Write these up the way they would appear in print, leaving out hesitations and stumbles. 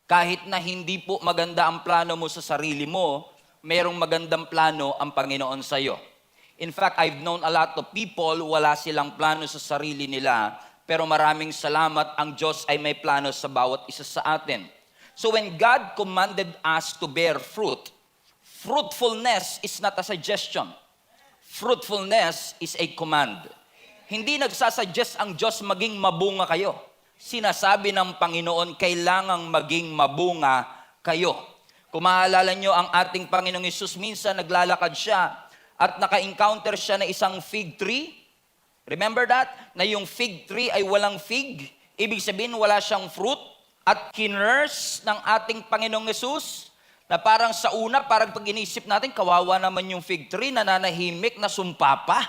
Kahit na hindi po maganda ang plano mo sa sarili mo, merong magandang plano ang Panginoon sa iyo. In fact, I've known a lot of people, wala silang plano sa sarili nila, pero maraming salamat, ang Diyos ay may plano sa bawat isa sa atin. So when God commanded us to bear fruit, fruitfulness is not a suggestion. Fruitfulness is a command. Hindi nagsasuggest ang Diyos maging mabunga kayo. Sinasabi ng Panginoon, kailangang maging mabunga kayo. Kung maalala nyo, ang ating Panginoong Hesus, minsan naglalakad siya at naka-encounter siya na isang fig tree. Remember that? Na yung fig tree ay walang fig. Ibig sabihin, wala siyang fruit. At kinurse ng ating Panginoong Hesus, na parang sa una, parang pag inisip natin, kawawa naman yung fig tree, nananahimik, nasumpa pa.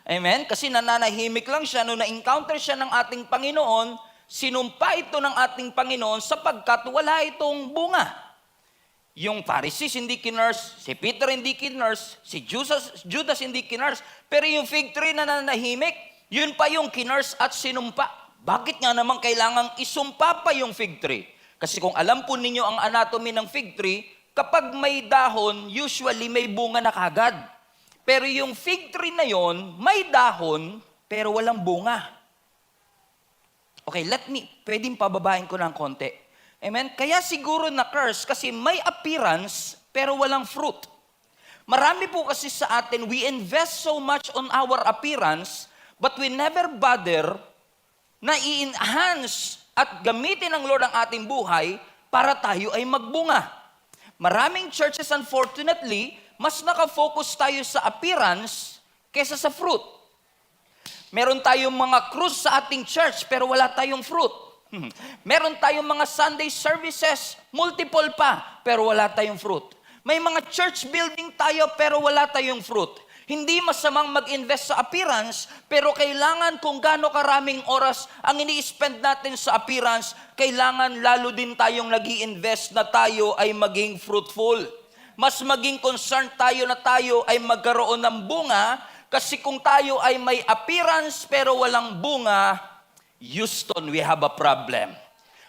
Amen? Kasi nananahimik lang siya. Nung na-encounter siya ng ating Panginoon, sinumpa ito ng ating Panginoon sapagkat wala itong bunga. Yung Pharisees hindi kinurse, si Peter hindi kinurse, si Judas hindi kinurse, pero yung fig tree na nananahimik, yun pa yung kinurse at sinumpa. Bakit nga naman kailangang isumpa pa yung fig tree? Kasi kung alam po ninyo ang anatomy ng fig tree, kapag may dahon, usually may bunga na kagad. Pero yung fig tree na yon, may dahon, pero walang bunga. Okay, pwedeng pababahin ko ng konti. Amen? Kaya siguro na-curse kasi may appearance pero walang fruit. Marami po kasi sa atin, we invest so much on our appearance but we never bother na i-enhance at gamitin ng Lord ang ating buhay para tayo ay magbunga. Maraming churches, unfortunately, mas nakafocus tayo sa appearance kaysa sa fruit. Meron tayong mga krus sa ating church pero wala tayong fruit. Meron tayong mga Sunday services, multiple pa, pero wala tayong fruit. May mga church building tayo, pero wala tayong fruit. Hindi masamang mag-invest sa appearance, pero kailangan kung gaano karaming oras ang ini-spend natin sa appearance, kailangan lalo din tayong nag-i-invest na tayo ay maging fruitful. Mas maging concerned tayo na tayo ay magkaroon ng bunga, kasi kung tayo ay may appearance pero walang bunga, Houston, we have a problem.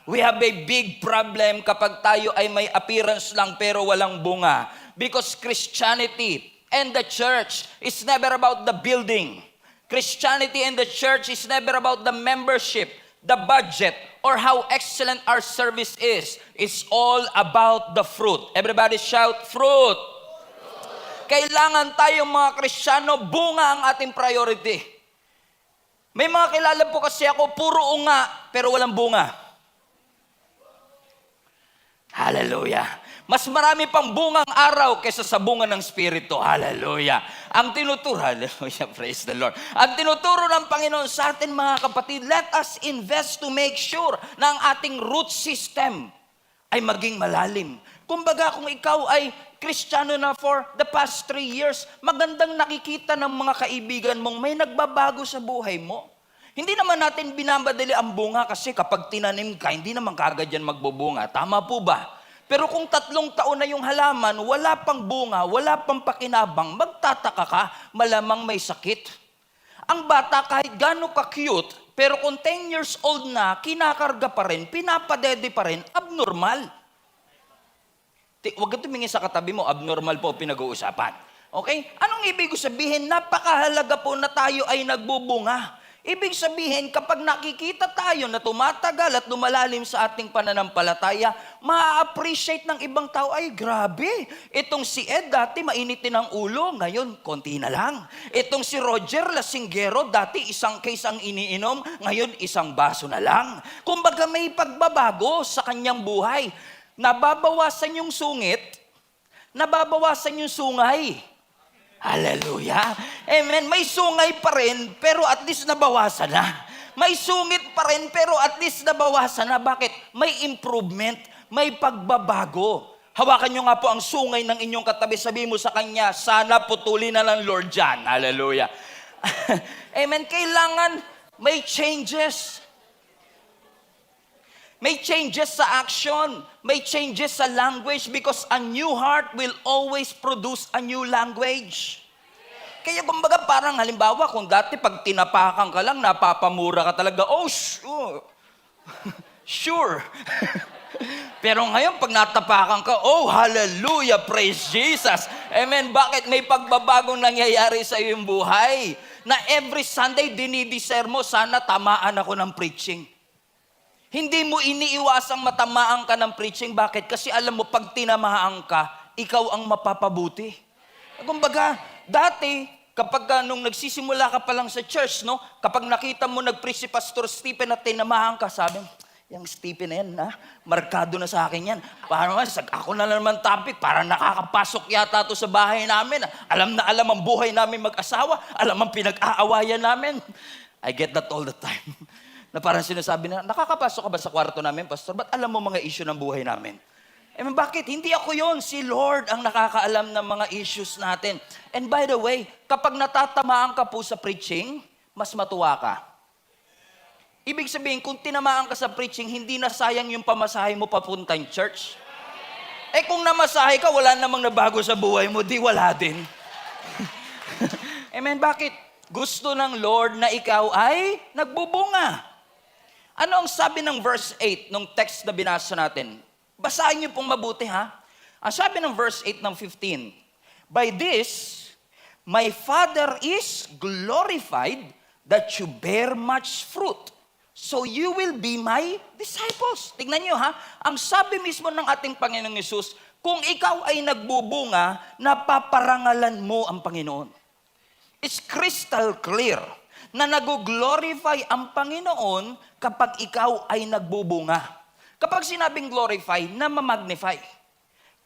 We have a big problem kapag tayo ay may appearance lang pero walang bunga. Because Christianity and the church is never about the building. Christianity and the church is never about the membership, the budget, or how excellent our service is. It's all about the fruit. Everybody shout, fruit! Kailangan tayong mga Kristiyano, bunga ang ating priority. May mga kilala po kasi ako, puro unga, pero walang bunga. Hallelujah. Mas marami pang bungang araw kaysa sa bunga ng Espiritu. Hallelujah. Hallelujah, praise the Lord. Ang tinuturo ng Panginoon sa atin, mga kapatid, let us invest to make sure na ang ating root system ay maging malalim. Kumbaga, kung ikaw ay Kristiyano na for the past 3 years, magandang nakikita ng mga kaibigan mong may nagbabago sa buhay mo. Hindi naman natin binamadali ang bunga kasi kapag tinanim ka, hindi naman kagad yan magbubunga. Tama po ba? Pero kung 3 taon na yung halaman, wala pang bunga, wala pang pakinabang, magtataka ka, malamang may sakit. Ang bata kahit gano'n ka-cute, pero kung 10 years old na, kinakarga pa rin, pinapadede pa rin, abnormal. Huwag ka tumingin sa katabi mo, abnormal po pinag-uusapan. Okay? Anong ibig sabihin? Napakahalaga po na tayo ay nagbubunga. Ibig sabihin, kapag nakikita tayo na tumatagal at lumalalim sa ating pananampalataya, ma-appreciate ng ibang tao, ay grabe, itong si Ed dati mainitin ang ulo, ngayon konti na lang. Itong si Roger Lasinggero, dati isang case ang iniinom, ngayon isang baso na lang. Kumbaga may pagbabago sa kanyang buhay. Nababawasan yung sungit, nababawasan yung sungay. Hallelujah. Amen. May sungay pa rin, pero at least nabawasan na. May sungit pa rin, pero at least nabawasan na. Bakit? May improvement, may pagbabago. Hawakan nyo nga po ang sungay ng inyong katabi. Sabihin mo sa kanya, sana putulin na ng Lord dyan. Hallelujah. Amen. Kailangan may changes. May changes sa action. May changes sa language because a new heart will always produce a new language. Kaya kumbaga parang halimbawa kung dati pag tinapakan ka lang, napapamura ka talaga. Sure. Pero ngayon, pag natapakan ka, oh, hallelujah, praise Jesus. Amen. Bakit? May pagbabagong nangyayari sa iyong buhay. Na every Sunday, dinidiscern mo, sana tamaan ako ng preaching. Hindi mo iniiwasang matamaan ka ng preaching. Bakit? Kasi alam mo, pag tinamaan ka, ikaw ang mapapabuti. Kumbaga, dati, kapag nung nagsisimula ka pa lang sa church, no, kapag nakita mo nag-preach si Pastor Stephen at tinamaan ka, sabi mo, yung Stephen na yan, markado na sa akin yan. Parang ako na naman topic, parang nakakapasok yata to sa bahay namin. Alam na alam ang buhay namin mag-asawa, alam ang pinag-aawayan namin. I get that all the time. Na parang sinasabi na, nakakapasok ka ba sa kwarto namin, Pastor? Ba't alam mo mga issue ng buhay namin? Bakit? Hindi ako yon. Si Lord ang nakakaalam ng mga issues natin. And by the way, kapag natatamaan ka po sa preaching, mas matuwa ka. Ibig sabihin, kung tinamaan ka sa preaching, hindi na sayang yung pamasahe mo papuntang church. Kung namasahe ka, wala namang nabago sa buhay mo, di wala din. Amen, bakit? Gusto ng Lord na ikaw ay nagbubunga. Ano ang sabi ng verse 8 nung text na binasa natin? Basahin niyo pong mabuti, ha? Ang sabi ng verse 8 ng 15, by this, my Father is glorified that you bear much fruit. So you will be my disciples. Tignan niyo, ha? Ang sabi mismo ng ating Panginoong Yesus, kung ikaw ay nagbubunga, napaparangalan mo ang Panginoon. It's crystal clear na nag-glorify ang Panginoon kapag ikaw ay nagbubunga. Kapag sinabing glorify, na ma-magnify.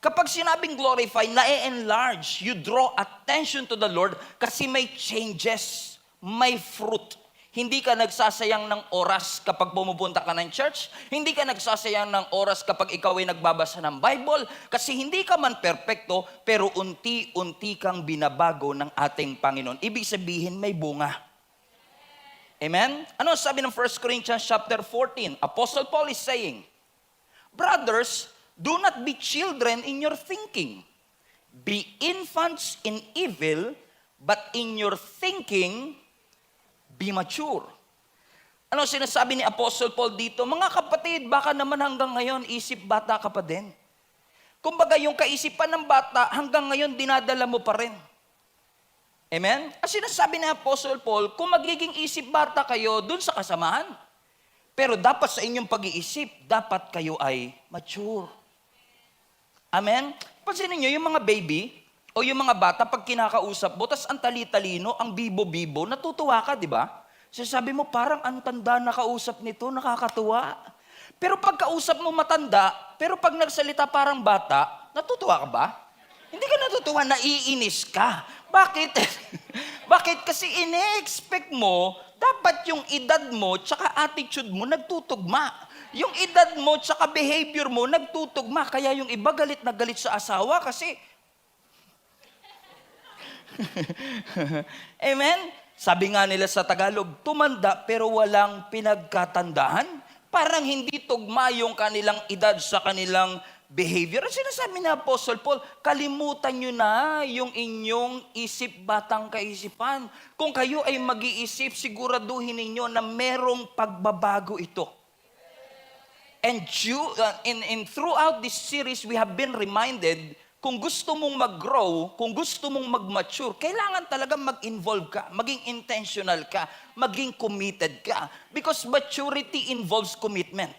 Kapag sinabing glorify, na-enlarge. You draw attention to the Lord kasi may changes, may fruit. Hindi ka nagsasayang ng oras kapag pumupunta ka ng church. Hindi ka nagsasayang ng oras kapag ikaw ay nagbabasa ng Bible. Kasi hindi ka man perpekto, pero unti-unti kang binabago ng ating Panginoon. Ibig sabihin, may bunga. Amen? Ano sabi ng 1 Corinthians chapter 14? Apostle Paul is saying, brothers, do not be children in your thinking. Be infants in evil, but in your thinking, be mature. Ano sinasabi ni Apostle Paul dito? Mga kapatid, baka naman hanggang ngayon, isip bata ka pa din. Kumbaga, yung kaisipan ng bata, hanggang ngayon, dinadala mo pa rin. Amen? Ang sinasabi ni Apostle Paul, kung magiging isip bata kayo, dun sa kasamahan. Pero dapat sa inyong pag-iisip, dapat kayo ay mature. Amen? Pansinin nyo, yung mga baby, o yung mga bata, pag kinakausap mo, tas ang tali-talino, ang bibo-bibo, natutuwa ka, di ba? Sabi mo, parang ang tanda na kausap nito, nakakatuwa. Pero pag kausap mo matanda, pero pag nagsalita parang bata, natutuwa ka ba? Hindi ka natutuwa, naiinis ka. Bakit? Bakit? Kasi ine-expect mo, dapat yung edad mo, tsaka attitude mo, nagtutugma. Yung edad mo, tsaka behavior mo, nagtutugma. Kaya yung iba galit na galit sa asawa kasi amen? Sabi nga nila sa Tagalog, tumanda pero walang pinagkatandaan. Parang hindi tugma yung kanilang edad sa kanilang behavior. Ang sinasabi ni Apostle Paul, kalimutan nyo na yung inyong isip batang kaisipan. Kung kayo ay mag-iisip, siguraduhin ninyo na merong pagbabago ito. And throughout this series, we have been reminded, kung gusto mong mag-grow, kung gusto mong mag-mature, kailangan talaga mag-involve ka, maging intentional ka, maging committed ka. Because maturity involves commitment.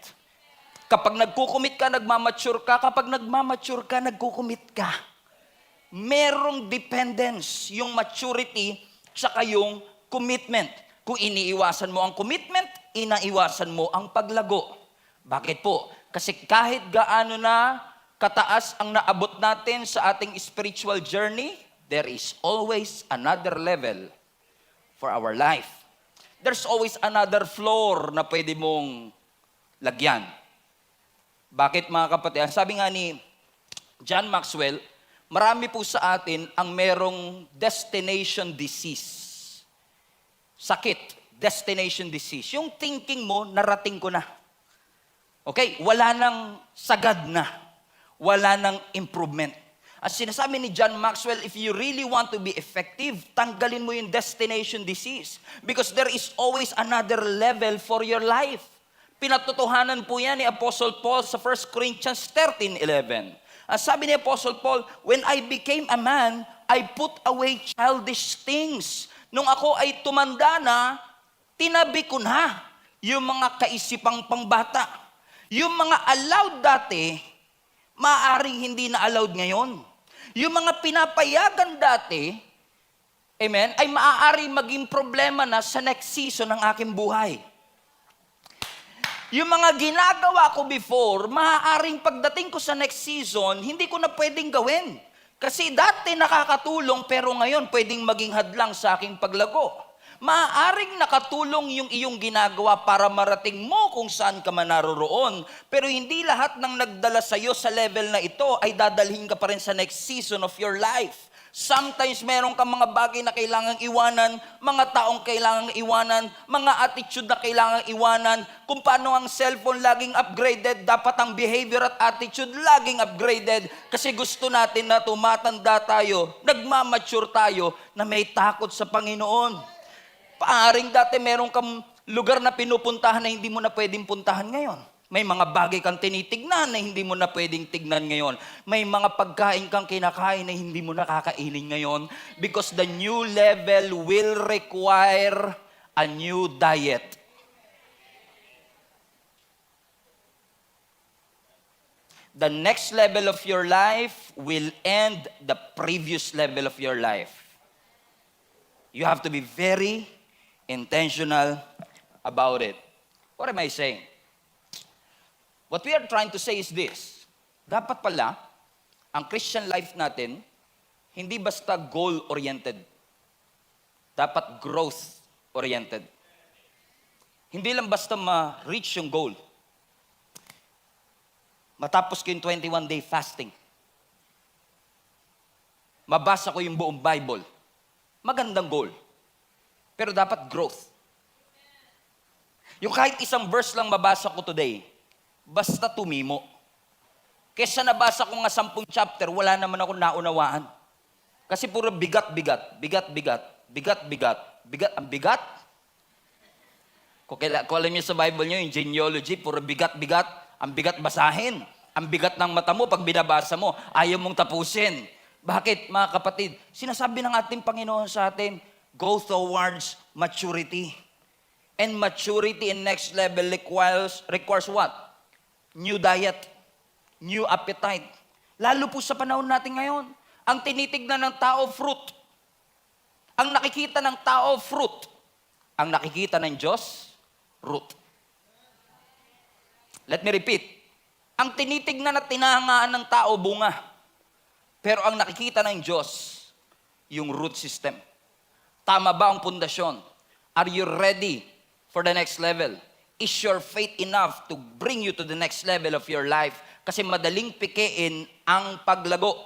Kapag nagkukumit ka, nagmamature ka. Kapag nagmamature ka, nagkukumit ka. Merong dependence, yung maturity, tsaka yung commitment. Kung iniiwasan mo ang commitment, inaiwasan mo ang paglago. Bakit po? Kasi kahit gaano na kataas ang naabot natin sa ating spiritual journey, there is always another level for our life. There's always another floor na pwede mong lagyan. Bakit mga kapatid? Sabi nga ni John Maxwell, marami po sa atin ang merong destination disease. Sakit, destination disease. Yung thinking mo, narating ko na. Okay, wala nang sagad na. Wala nang improvement. As sinasabi ni John Maxwell, if you really want to be effective, tanggalin mo yung destination disease. Because there is always another level for your life. Pinatotohanan po yan ni Apostle Paul sa 1 Corinthians 13:11. Ang sabi ni Apostle Paul, when I became a man, I put away childish things. Nung ako ay tumanda na, tinabi ko na yung mga kaisipang pangbata. Yung mga allowed dati, maaaring hindi na allowed ngayon. Yung mga pinapayagan dati, amen, ay maaaring maging problema na sa next season ng aking buhay. Yung mga ginagawa ko before, maaaring pagdating ko sa next season, hindi ko na pwedeng gawin. Kasi dati nakakatulong, pero ngayon pwedeng maging hadlang sa aking paglago. Maaaring nakatulong yung iyong ginagawa para marating mo kung saan ka man naroroon. Pero hindi lahat ng nagdala sa iyo sa level na ito ay dadalhin ka pa rin sa next season of your life. Sometimes meron kang mga bagay na kailangang iwanan, mga taong kailangang iwanan, mga attitude na kailangang iwanan. Kung paano ang cellphone laging upgraded, dapat ang behavior at attitude laging upgraded. Kasi gusto natin na tumatanda tayo, nagmamature tayo, na may takot sa Panginoon. Paaring dati meron kang lugar na pinupuntahan na hindi mo na pwedeng puntahan ngayon. May mga bagay kang tinitignan na hindi mo na pwedeng tignan ngayon. May mga pagkain kang kinakain na hindi mo na kakainin ngayon because the new level will require a new diet. The next level of your life will end the previous level of your life. You have to be very intentional about it. What am I saying? What we are trying to say is this. Dapat pala, ang Christian life natin, hindi basta goal-oriented. Dapat growth-oriented. Hindi lang basta ma-reach yung goal. Matapos ko yung 21-day fasting. Mabasa ko yung buong Bible. Magandang goal. Pero dapat growth. Yung kahit isang verse lang mabasa ko today, basta tumimo. Kesa nabasa ko nga 10 chapter, wala naman ako naunawaan. Kasi puro bigat-bigat, bigat-bigat, bigat-bigat, bigat, ang bigat. Kung alam niyo sa Bible niyo, yung genealogy, puro bigat-bigat, ang bigat basahin. Ang bigat ng mata mo pag binabasa mo, ayaw mong tapusin. Bakit, mga kapatid? Sinasabi ng ating Panginoon sa atin, go towards maturity. And maturity in next level requires what? New diet, new appetite. Lalo po sa panahon natin ngayon, ang tinitignan ng tao, fruit. Ang nakikita ng tao, fruit. Ang nakikita ng Diyos, root. Let me repeat. Ang tinitignan at tinahangaan ng tao, bunga. Pero ang nakikita ng Diyos, yung root system. Tama ba ang pundasyon? Are you ready for the next level? Is your faith enough to bring you to the next level of your life? Kasi madaling pikein ang paglago.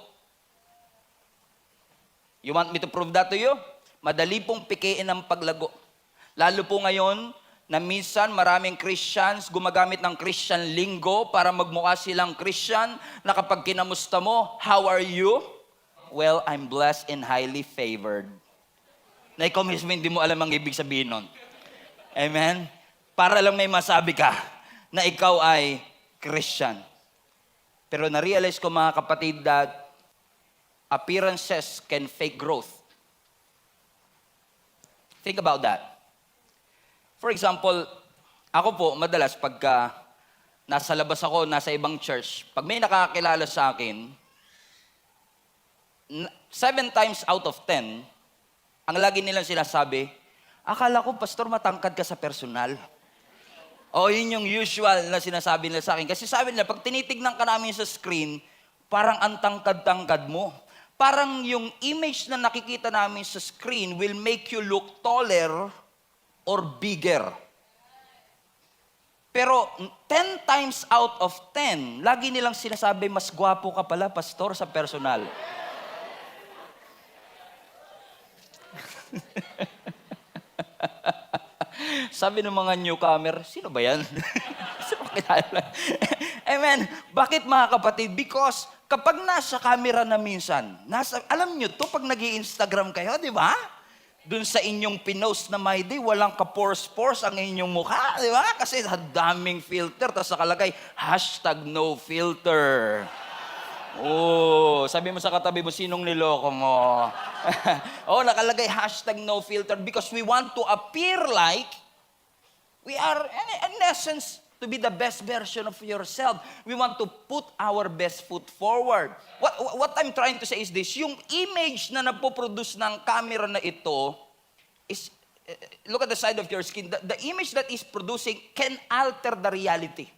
You want me to prove that to you? Madali pong pikein ang paglago. Lalo po ngayon, na minsan maraming Christians gumagamit ng Christian lingo para magmukha silang Christian, na kapag kinamusta mo, how are you? Well, I'm blessed and highly favored. Na ikaw mismo hindi mo alam ang ibig sabihin nun. Amen? Para lang may masabi ka na ikaw ay Christian. Pero na-realize ko, mga kapatid, that appearances can fake growth. Think about that. For example, ako po, madalas pagka nasa labas ako, nasa ibang church, pag may nakakilala sa akin, 7 times out of 10, ang lagi nilang sinasabi, akala ko, pastor, matangkad ka sa personal. O yun yung usual na sinasabi nila sa akin. Kasi sabi nila, pag tinitignan ka namin sa screen, parang ang tangkad-tangkad mo. Parang yung image na nakikita namin sa screen will make you look taller or bigger. Pero 10 times out of 10, lagi nilang sinasabi, mas gwapo ka pala, pastor, sa personal. Sabi ng mga newcomer, sino ba yan? Sino kilala? Amen. Bakit, mga kapatid? Because kapag nasa camera na minsan, alam nyo to, pag nag-i-Instagram kayo, di ba? dun sa inyong pinost na my day, walang ka-pores-pores ang inyong mukha, di ba? Kasi daming filter, tapos nakalagay, #NoFilter. Oh, sabi mo sa katabi mo, sinong niloko mo? Oh, nakalagay #NoFilter because we want to appear like we are, in essence, to be the best version of yourself. We want to put our best foot forward. What I'm trying to say is this, yung image na napoproduce ng camera na ito is, look at the side of your skin, the image that is producing can alter the reality.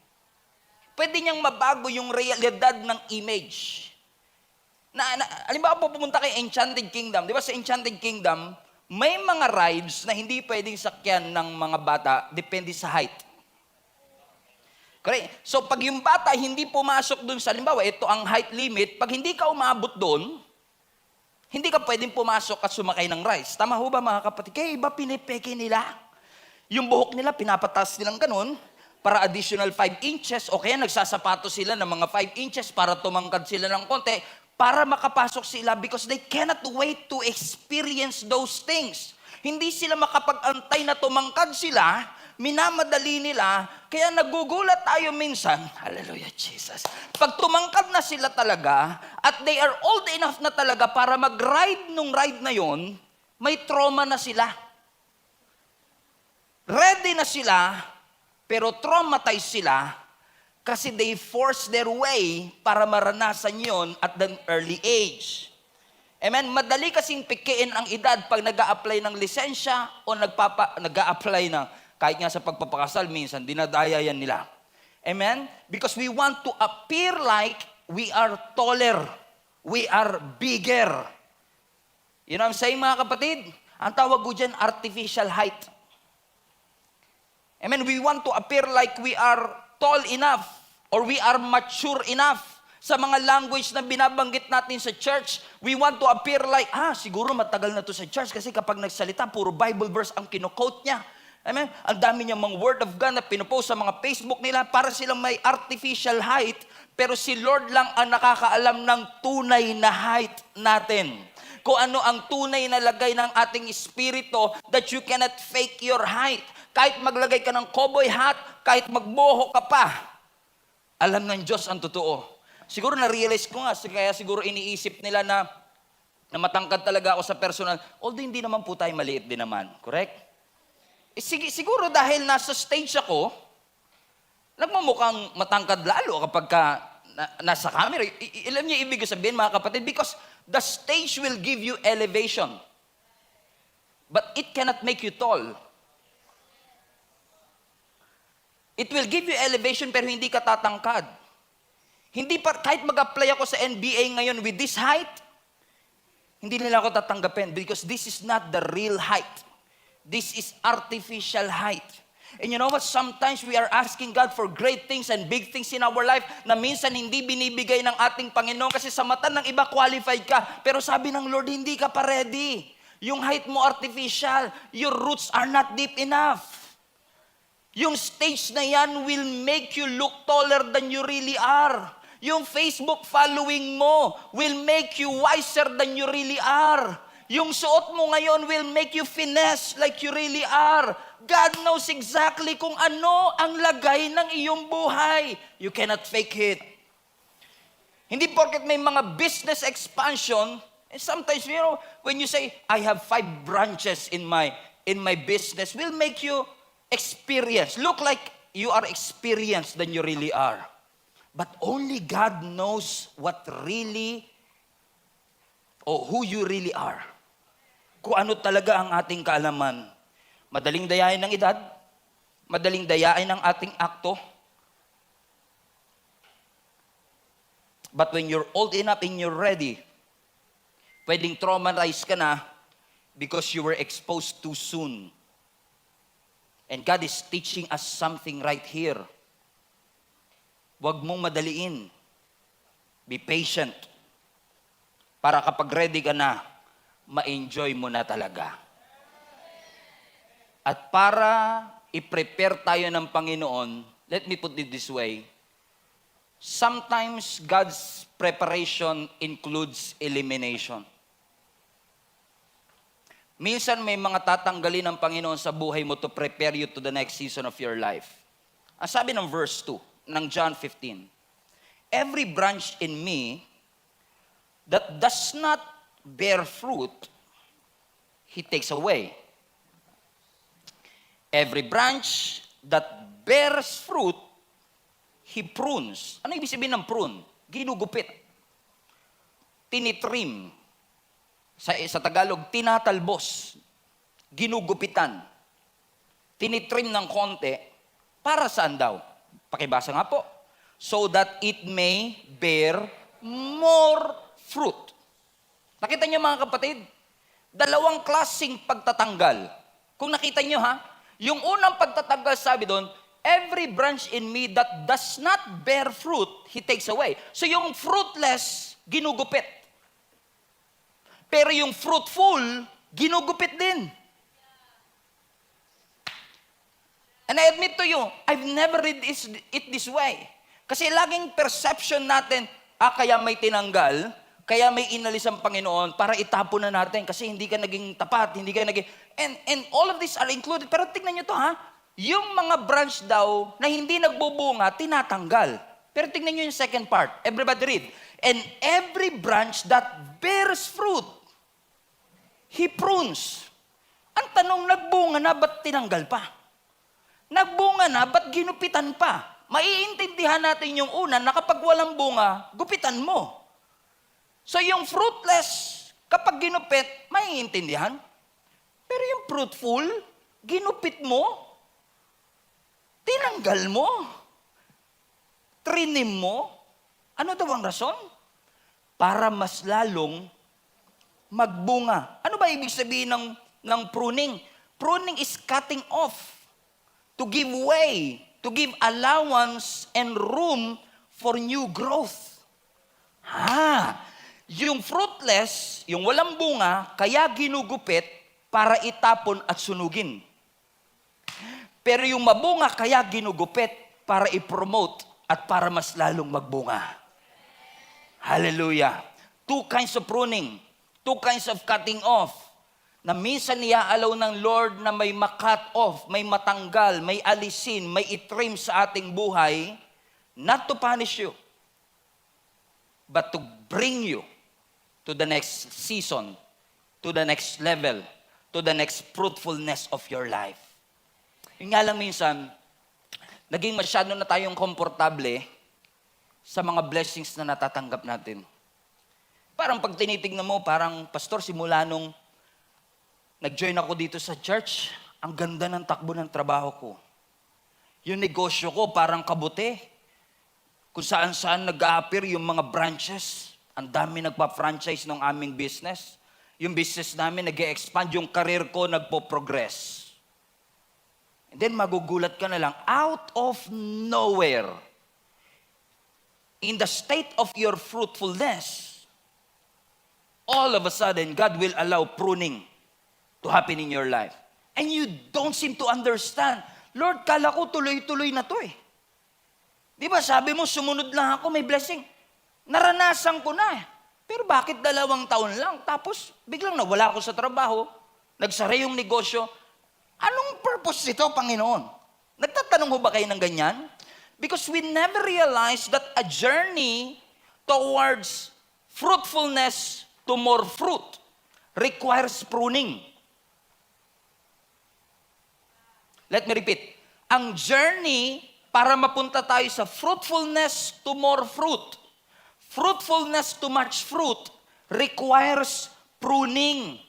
Pwede niyang mabago yung realidad ng image. Halimbawa po pumunta kay Enchanted Kingdom. Di ba sa Enchanted Kingdom, may mga rides na hindi pwedeng sakyan ng mga bata, depende sa height. Correct? So pag yung bata hindi pumasok dun sa, halimbawa, ito ang height limit, pag hindi ka umabot dun, hindi ka pwedeng pumasok at sumakay ng rides. Tama ho ba mga kapatid? Kaya iba pinipeke nila. Yung buhok nila, pinapatas nilang ganun, para additional 5 inches, o kaya nagsasapato sila ng mga 5 inches para tumangkad sila ng konti, para makapasok sila because they cannot wait to experience those things. Hindi sila makapag-antay na tumangkad sila, minamadali nila, kaya nagugulat tayo minsan, hallelujah Jesus, pag tumangkad na sila talaga, at they are old enough na talaga para mag-ride nung ride na yon, may trauma na sila. Ready na sila, pero traumatized sila, kasi they force their way para maranasan yon at an early age. Amen? Madali kasing pikiin ang edad pag nag-a-apply ng lisensya o nag-a-apply ng, kahit nga sa pagpapakasal, minsan, dinadaya yan nila. Amen? Because we want to appear like we are taller. We are bigger. You know what I'm saying, mga kapatid? Ang tawag ko dyan, artificial height. Amen? We want to appear like we are tall enough or we are mature enough. Sa mga language na binabanggit natin sa church, we want to appear like, siguro matagal na to sa church kasi kapag nagsalita, puro Bible verse ang kino-quote niya. Amen? Ang dami niyang mga word of God na pinopost sa mga Facebook nila para silang may artificial height, pero si Lord lang ang nakakaalam ng tunay na height natin. Kung ano ang tunay na lagay ng ating espiritu that you cannot fake your height. Kahit maglagay ka ng cowboy hat, kahit magboho ka pa, alam ng Diyos ang totoo. Siguro na-realize ko nga, kaya siguro iniisip nila na matangkad talaga ako sa personal, although hindi naman po tayo maliit din naman. Correct? Siguro dahil nasa stage ako, nagmumukhang matangkad lalo kapag nasa camera. Alam niyo ibig sabihin, mga kapatid, because the stage will give you elevation. But it cannot make you tall. It will give you elevation pero hindi ka tatangkad. Kahit mag-apply ako sa NBA ngayon with this height, hindi nila ako tatanggapin because this is not the real height. This is artificial height. And you know what? Sometimes we are asking God for great things and big things in our life na minsan hindi binibigay ng ating Panginoon kasi sa mata ng iba qualified ka. Pero sabi ng Lord, hindi ka pa ready. Yung height mo artificial. Your roots are not deep enough. Yung stage na yan will make you look taller than you really are. Yung Facebook following mo will make you wiser than you really are. Yung suot mo ngayon will make you finesse like you really are. God knows exactly kung ano ang lagay ng iyong buhay. You cannot fake it. Hindi porket may mga business expansion, and sometimes, you know, when you say, I have 5 branches in my business, will make you look like you are experienced than you really are. But only God knows what really, or who you really are. Kung ano talaga ang ating kaalaman. Madaling dayain ng edad, madaling dayain ng ating akto. But when you're old enough and you're ready, pwedeng traumatized ka na because you were exposed too soon. And God is teaching us something right here. Huwag mong madaliin. Be patient. Para kapag ready ka na, ma-enjoy mo na talaga. At para i-prepare tayo ng Panginoon, let me put it this way, sometimes God's preparation includes elimination. Minsan may mga tatanggalin ng Panginoon sa buhay mo to prepare you to the next season of your life. Ang sabi ng verse 2 ng John 15, every branch in me that does not bear fruit, He takes away. Every branch that bears fruit, He prunes. Ano ibig sabihin ng prune? Ginugupit. Tinitrim. Sa Tagalog, tinatalbos. Ginugupitan. Tinitrim ng konti. Para saan daw? Pakibasa nga po. So that it may bear more fruit. Nakita niyo mga kapatid? Dalawang klaseng pagtatanggal. Kung nakita niyo ha, yung unang pagtatanggal sabi doon, every branch in me that does not bear fruit, He takes away. So yung fruitless, ginugupit. Pero yung fruitful, ginugupit din. And I admit to you, I've never read it this way. Kasi laging perception natin, kaya may tinanggal, kaya may inalis ang Panginoon para itapon na natin kasi hindi ka naging tapat, hindi ka naging... And all of these are included. Pero tingnan nyo to ha, yung mga branch daw na hindi nagbubunga, tinatanggal. Pero tingnan nyo yung second part. Everybody read. And every branch that bears fruit, He prunes. Ang tanong, nagbunga na, ba't tinanggal pa? Nagbunga na, ba't ginupitan pa? Maiintindihan natin yung una na kapag walang bunga, gupitan mo. So yung fruitless, kapag ginupit, maiintindihan. Pero yung fruitful, ginupit mo, tinanggal mo, trinim mo. Ano daw ang rason? Para mas lalong magbunga. Ano ba ibig sabihin ng pruning? Pruning is cutting off, to give way, to give allowance and room for new growth. Yung fruitless, yung walang bunga, kaya ginugupit para itapon at sunugin. Pero yung mabunga, kaya ginugupit para i-promote at para mas lalong magbunga. Hallelujah. Two kinds of pruning. Two kinds of cutting off. Na minsan niyaalaw ng Lord na may ma-cut off, may matanggal, may alisin, may itrim sa ating buhay, not to punish you, but to bring you to the next season, to the next level, to the next fruitfulness of your life. Yung nga lang minsan, naging masyado na tayong komportable sa mga blessings na natatanggap natin. Parang pag tinitignan mo, parang, Pastor, simula nung nag-join ako dito sa church, ang ganda ng takbo ng trabaho ko. Yung negosyo ko, parang kabuti. Kung saan-saan nag-a-appear yung mga branches. Ang dami nagpa-franchise ng aming business. Yung business namin nag-e-expand, yung career ko nagpo-progress. And then magugulat ka na lang, out of nowhere, in the state of your fruitfulness, all of a sudden, God will allow pruning to happen in your life. And you don't seem to understand. Lord, kala ko tuloy-tuloy na to eh. Di ba sabi mo, sumunod lang ako, may blessing. Naranasan ko na eh. Pero bakit 2 taon lang? Tapos, biglang nawala ako sa trabaho, nagsara yung negosyo. Anong purpose ito, Panginoon? Nagtatanong ho ba kayo ng ganyan? Because we never realize that a journey towards fruitfulness to more fruit requires pruning. Let me repeat. Ang journey para mapunta tayo sa fruitfulness to more fruit, fruitfulness to much fruit, requires pruning.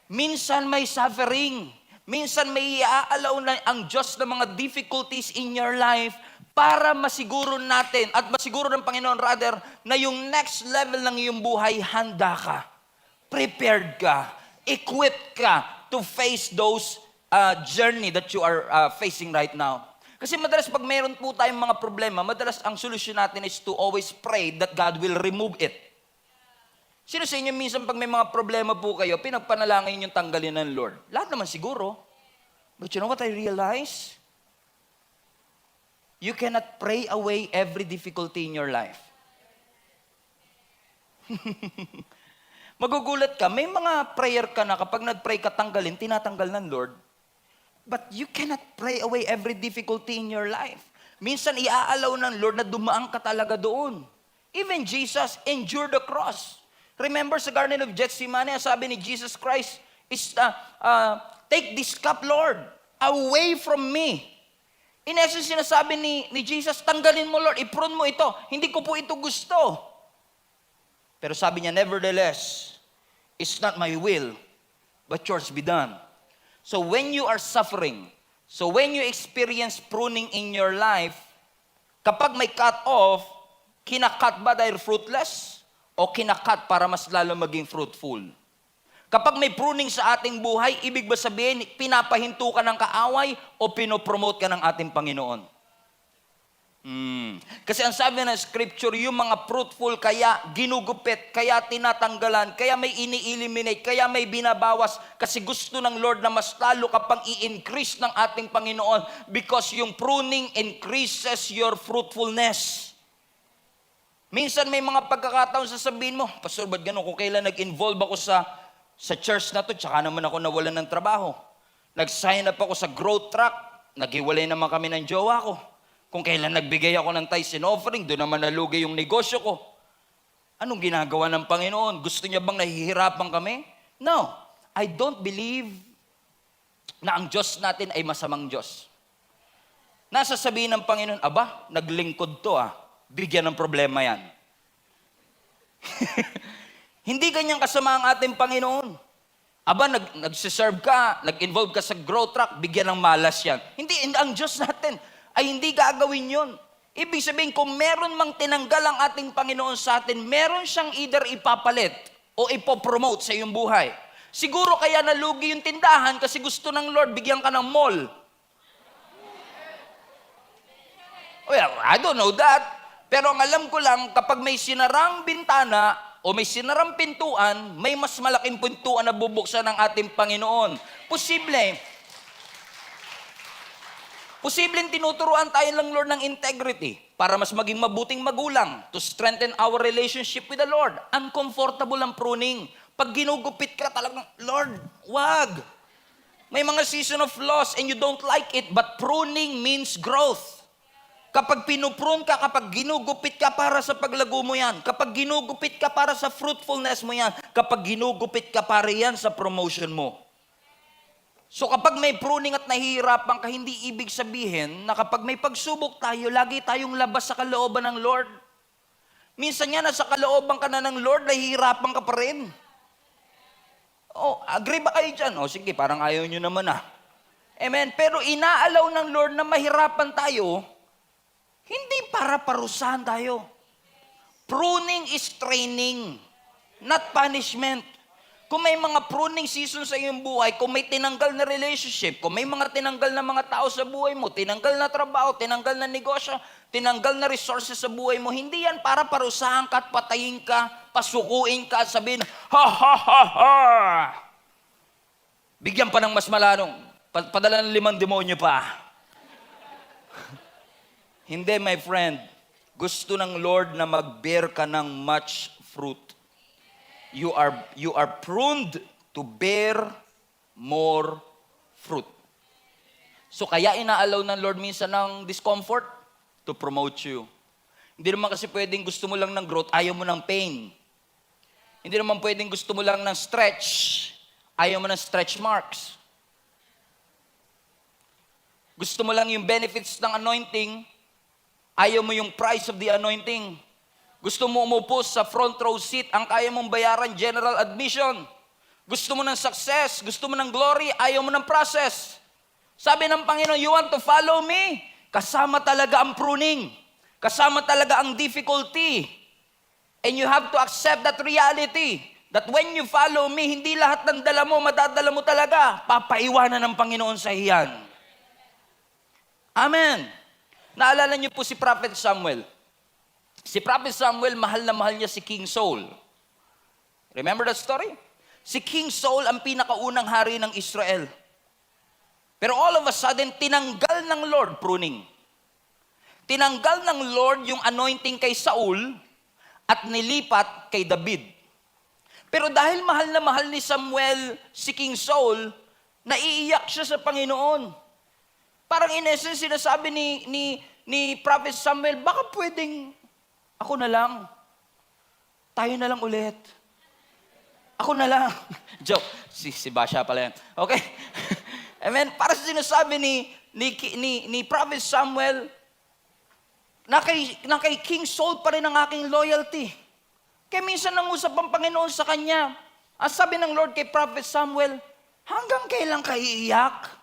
Minsan may suffering. Minsan may iaalaw na ang Diyos ng mga difficulties in your life para masiguro natin at masiguro ng Panginoon rather na yung next level ng iyong buhay, handa ka, prepared ka, equipped ka to face those journey that you are facing right now. Kasi madalas pag mayroon po tayong mga problema, madalas ang solusyon natin is to always pray that God will remove it. Sino sa inyo minsan pag may mga problema po kayo, pinagpanalangin yung tanggalin ng Lord? Lahat naman siguro. But you know what I realize? You cannot pray away every difficulty in your life. Magugulat ka, may mga prayer ka na kapag nag-pray ka tanggalin, tinatanggal ng Lord. But you cannot pray away every difficulty in your life. Minsan iaalaw ng Lord na dumaan ka talaga doon. Even Jesus endured the cross. Remember sa Garden of Gethsemane, sabi ni Jesus Christ, take this cup, Lord, away from me. In essence, sinasabi ni Jesus, tanggalin mo, Lord, i-prune mo ito. Hindi ko po ito gusto. Pero sabi niya, nevertheless, it's not my will, but yours be done. So when you are suffering, so when you experience pruning in your life, kapag may cut off, kinakat ba dahil fruitless? O kinakat para mas lalo maging fruitful? Kapag may pruning sa ating buhay, ibig ba sabihin, pinapahinto ka ng kaaway o pinopromote ka ng ating Panginoon? Kasi ang sabi ng scripture, yung mga fruitful kaya ginugupit, kaya tinatanggalan, kaya may ini-eliminate, kaya may binabawas, kasi gusto ng Lord na mas lalo ka pang i-increase ng ating Panginoon because yung pruning increases your fruitfulness. Minsan may mga pagkakataon sasabihin mo, Pastor, ba't gano'n? Kung kailan nag-involve ako sa church na to, tsaka naman ako nawalan ng trabaho. Nag-sign up ako sa growth track, naghiwalay naman kami ng jowa ko. Kung kailan nagbigay ako ng tithes and offering, doon naman nalugi yung negosyo ko. Anong ginagawa ng Panginoon? Gusto niya bang nahihirapan kami? No. I don't believe na ang Diyos natin ay masamang Diyos. Nasasabihin ng Panginoon, aba, naglingkod to bigyan ng problema yan. Hindi ganyan kasama ang ating Panginoon. Aba, nagsiserve ka, nag-involve ka sa growth track, bigyan ng malas yan. Hindi, ang Diyos natin ay hindi gagawin yun. Ibig sabihin, kung meron mang tinanggal ang ating Panginoon sa atin, meron siyang either ipapalit o ipopromote sa iyong buhay. Siguro kaya nalugi yung tindahan kasi gusto ng Lord, bigyan ka ng mall. Well, I don't know that. Pero ang alam ko lang, kapag may sinarang bintana o may sinarang pintuan, may mas malaking pintuan na bubuksan ng ating Panginoon. Posibleng tinuturuan tayo ng Lord ng integrity para mas maging mabuting magulang to strengthen our relationship with the Lord. Uncomfortable ang pruning. Pag ginugupit ka talagang, Lord, wag. May mga season of loss and you don't like it, but pruning means growth. Kapag pinuprune ka, kapag ginugupit ka para sa paglago mo yan, kapag ginugupit ka para sa fruitfulness mo yan, kapag ginugupit ka para yan sa promotion mo. So kapag may pruning at nahihirapan ka, hindi ibig sabihin na kapag may pagsubok tayo, lagi tayong labas sa kalooban ng Lord. Minsan yan, nasa kalooban ka na ng Lord, nahihirapan ka pa rin. Agree ba kayo dyan? Sige, parang ayaw nyo naman Amen. Pero inaalaw ng Lord na mahirapan tayo, hindi para parusahan tayo. Pruning is training, not punishment. Kung may mga pruning season sa iyong buhay, kung may tinanggal na relationship, kung may mga tinanggal na mga tao sa buhay mo, tinanggal na trabaho, tinanggal na negosyo, tinanggal na resources sa buhay mo, hindi yan para parusahan ka at patayin ka, pasukuin ka at sabihin, ha ha ha ha! Bigyan pa ng mas malalong, padala ng 5 demonyo pa. Hindi, my friend. Gusto ng Lord na mag-bear ka ng much fruit. You are pruned to bear more fruit. So kaya inaalaw ng Lord minsan ng discomfort to promote you. Hindi naman kasi pwedeng gusto mo lang ng growth, ayaw mo ng pain. Hindi naman pwedeng gusto mo lang ng stretch, ayaw mo ng stretch marks. Gusto mo lang yung benefits ng anointing, ayaw mo yung price of the anointing. Gusto mo umupo sa front row seat, ang kaya mong bayaran general admission. Gusto mo ng success, gusto mo ng glory, ayaw mo ng process. Sabi ng Panginoon, you want to follow me? Kasama talaga ang pruning. Kasama talaga ang difficulty. And you have to accept that reality. That when you follow me, hindi lahat ng dala mo, madadala mo talaga. Papaiwanan ng Panginoon sa iyan. Amen. Naalala niyo po si Prophet Samuel. Si Prophet Samuel, mahal na mahal niya si King Saul. Remember that story? Si King Saul ang pinakaunang hari ng Israel. Pero all of a sudden, tinanggal ng Lord, pruning. Tinanggal ng Lord yung anointing kay Saul at nilipat kay David. Pero dahil mahal na mahal ni Samuel si King Saul, naiiyak siya sa Panginoon. Parang in essence, sinasabi ni Prophet Samuel, baka pwedeng ako na lang. Tayo na lang ulit. Ako na lang. Joke. Si Basha pala yan. Okay? Amen. Para sa sinasabi ni Prophet Samuel, na kay King Saul pa rin ang aking loyalty. Kaya minsan nangusap ang Panginoon sa kanya. Ang sabi ng Lord kay Prophet Samuel, hanggang kailan ka iiyak?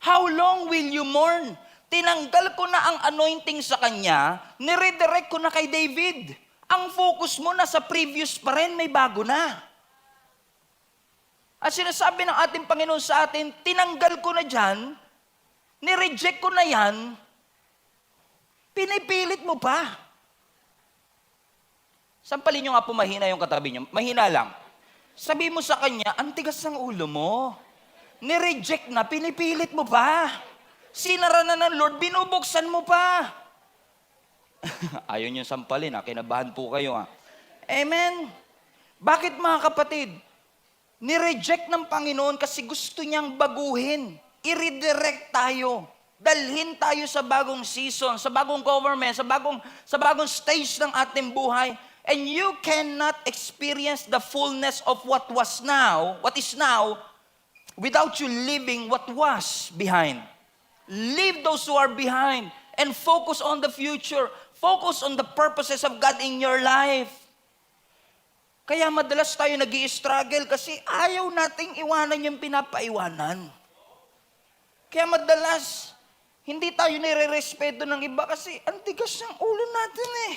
How long will you mourn? Tinanggal ko na ang anointing sa kanya, niredirect ko na kay David. Ang focus mo na sa previous pa rin, may bago na. At sinasabi ng ating Panginoon sa atin, tinanggal ko na dyan, nireject ko na yan, pinipilit mo pa. Sampalin nyo nga po mahina yung katabi nyo. Mahina lang. Sabi mo sa kanya, ang tigas ng ulo mo. Nireject na, pinipilit mo pa. Sinara na ng Lord, binubuksan mo pa. Ayaw nyo sampalin, kinabahan po kayo. Amen. Bakit mga kapatid? Nireject ng Panginoon kasi gusto niyang baguhin. I-redirect tayo. Dalhin tayo sa bagong season, sa bagong government, sa bagong stage ng ating buhay. And you cannot experience the fullness of what is now, without you leaving what was behind. Leave those who are behind and focus on the future. Focus on the purposes of God in your life. Kaya madalas tayo nag-i-struggle kasi ayaw nating iwanan yung pinapaiwanan. Kaya madalas, hindi tayo nire-respeto ng iba kasi ang tigas ng ulo natin eh.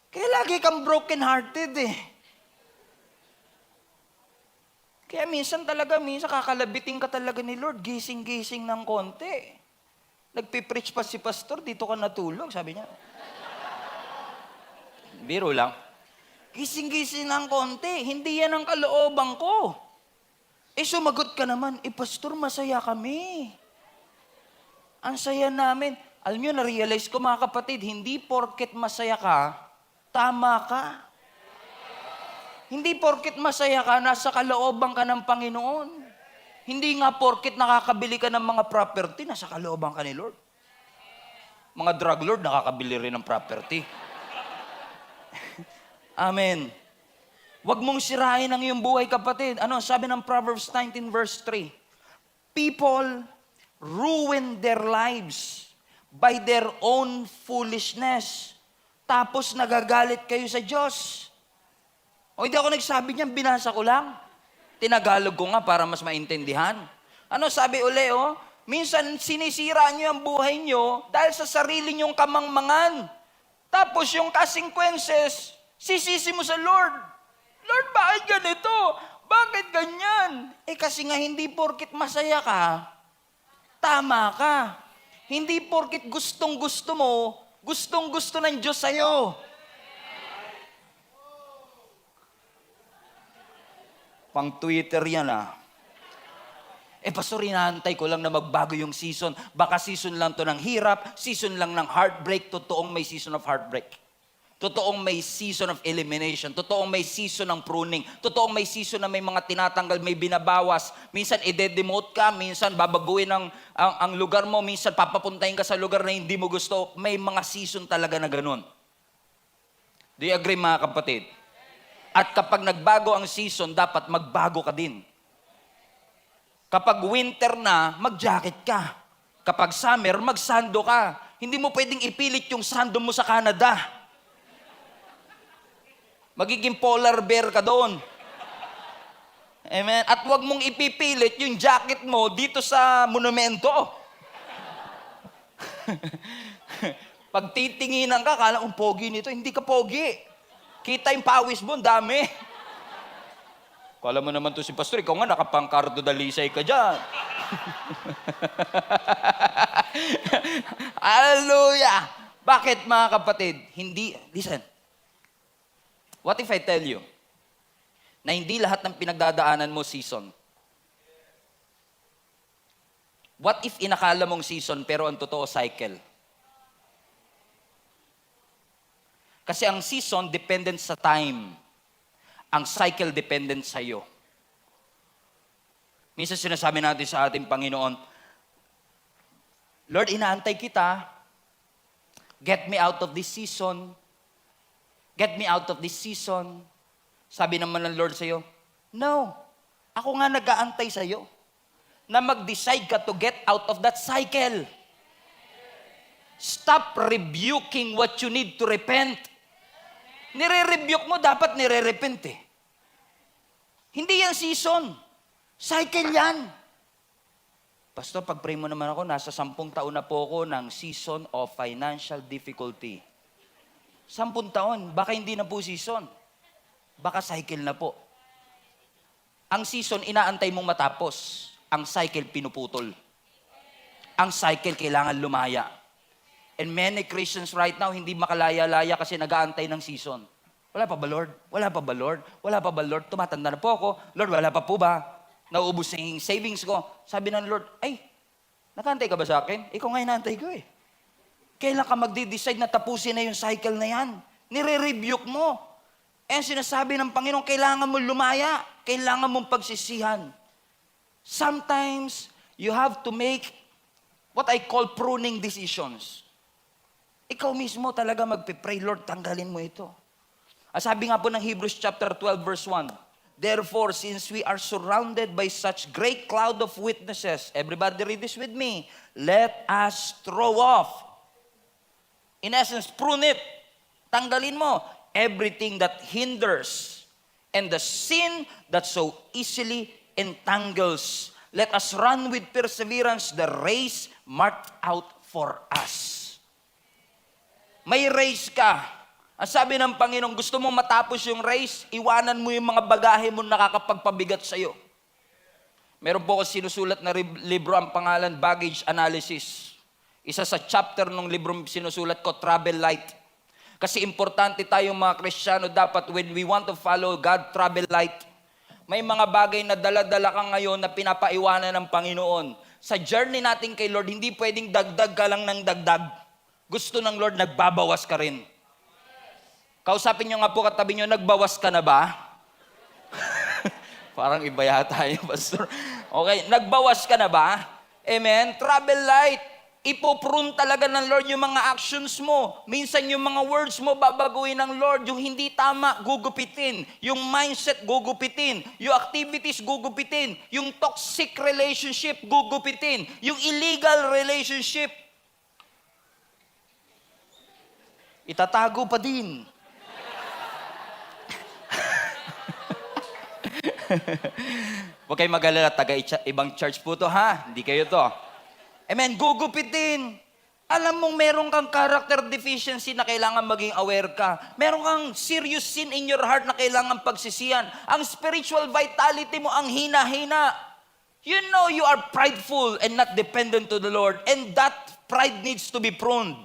Kaya lagi kang broken-hearted eh. Kaya minsan kakalabitin ka talaga ni Lord, gising-gising ng konti. Nagpipreach pa si pastor, dito ka natulog, sabi niya. Biro lang. Gising-gising ng konti, hindi yan ang kalooban ko. Sumagot ka naman, pastor, masaya kami. Ang saya namin. Alam niyo, na-realize ko mga kapatid, hindi porket masaya ka, tama ka. Hindi porket masaya ka, nasa kalooban ka ng Panginoon. Hindi nga porket nakakabili ka ng mga property, nasa kalooban ka ni Lord. Mga drug lord, nakakabili rin ng property. Amen. Huwag mong sirain ang iyong buhay, kapatid. Sabi ng Proverbs 19 verse 3? People ruin their lives by their own foolishness. Tapos nagagalit kayo sa Diyos. Hindi ako nagsabi niyan, binasa ko lang. Tinagalog ko nga para mas maintindihan. Sabi uli, minsan sinisira niyo ang buhay niyo dahil sa sarili niyong kamangmangan. Tapos yung consequences, sisisi mo sa Lord. Lord, bakit ganito? Bakit ganyan? Kasi nga hindi porkit masaya ka, tama ka. Hindi porkit gustong-gusto mo, gustong-gusto ng Diyos sa'yo. Pang Twitter yan pastor, inaantay ko lang na magbago yung season. Baka season lang to ng hirap, season lang ng heartbreak. Totoong may season of heartbreak. Totoong may season of elimination. Totoong may season ng pruning. Totoong may season na may mga tinatanggal, may binabawas. Minsan i-demote ka, minsan babaguhin ang lugar mo, minsan papapuntahin ka sa lugar na hindi mo gusto. May mga season talaga na ganun. Do you agree mga kapatid? At kapag nagbago ang season, dapat magbago ka din. Kapag winter na, mag-jacket ka. Kapag summer, magsando ka. Hindi mo pwedeng ipilit yung sando mo sa Canada. Magiging polar bear ka doon. Amen. At huwag mong ipipilit yung jacket mo dito sa monumento. Pag titinginan ka, kala kong pogi nito. Hindi ka pogi. Kita yung pawis mo, dami. Kala mo naman to si pastor, ikaw nga nakapangkardo dalisay ka dyan. Hallelujah! Bakit mga kapatid? Listen. What if I tell you na hindi lahat ng pinagdadaanan mo season? What if inakala mong season pero ang totoo cycle? Kasi ang season dependent sa time. Ang cycle dependent sa'yo. Minsan sinasabi natin sa ating Panginoon, Lord, inaantay kita. Get me out of this season. Get me out of this season. Sabi naman ng Lord sa'yo, no. Ako nga nag-aantay sa'yo na mag-decide ka to get out of that cycle. Stop rebuking what you need to repent. Nire-rebuke mo, dapat nire-repent eh. Hindi yan season. Cycle yan. Pastor, pag-pray mo naman ako, nasa 10 taon na po ako ng season of financial difficulty. 10 taon, baka hindi na po season. Baka cycle na po. Ang season, inaantay mong matapos. Ang cycle, pinuputol. Ang cycle, kailangan lumaya. And many Christians right now, hindi makalaya-laya kasi nag-aantay ng season. Wala pa ba, Lord? Wala pa ba, Lord? Wala pa ba, Lord? Tumatanda na po ako. Lord, wala pa po ba? Nauubos na yung savings ko. Sabi ng Lord, ay, nakantay ka ba sa akin? Ikaw nga inaantay ko eh. Kailan ka magde-decide na tapusin na yung cycle na yan? Nire-rebuke mo. Eh, sinasabi ng Panginoon, kailangan mo lumaya. Kailangan mong pagsisihan. Sometimes, you have to make what I call pruning decisions. Ikaw mismo talaga magpipray, Lord, tanggalin mo ito. Sabi nga po ng Hebrews chapter 12, verse 1, therefore, since we are surrounded by such great cloud of witnesses, everybody read this with me, let us throw off. In essence, prune it. Tanggalin mo everything that hinders and the sin that so easily entangles. Let us run with perseverance the race marked out for us. May race ka. Ang sabi ng Panginoon, gusto mo matapos yung race, iwanan mo yung mga bagahe mo nakakapagpabigat sa'yo. Meron po ako sinusulat na libro, ang pangalan, Baggage Analysis. Isa sa chapter ng libro sinusulat ko, Travel Light. Kasi importante tayong mga Kristiyano, dapat when we want to follow God, travel light. May mga bagay na dala-dala ka ngayon na pinapaiwanan ng Panginoon. Sa journey natin kay Lord, hindi pwedeng dagdag ka lang ng dagdag. Gusto ng Lord, nagbabawas ka rin. Kausapin nyo nga po katabi nyo, nagbawas ka na ba? Parang iba yata yung pastor. Okay, nagbawas ka na ba? Amen? Travel light. Ipoprune talaga ng Lord yung mga actions mo. Minsan yung mga words mo, babaguhin ng Lord. Yung hindi tama, gugupitin. Yung mindset, gugupitin. Yung activities, gugupitin. Yung toxic relationship, gugupitin. Yung illegal relationship, itatago pa din. Huwag kayong mag-alala, ibang church po to ha, hindi kayo to. Amen, gugupitin. Alam mong meron kang character deficiency na kailangan maging aware ka. Meron kang serious sin in your heart na kailangan pagsisihan. Ang spiritual vitality mo, ang hina-hina. You know you are prideful and not dependent to the Lord. And that pride needs to be pruned.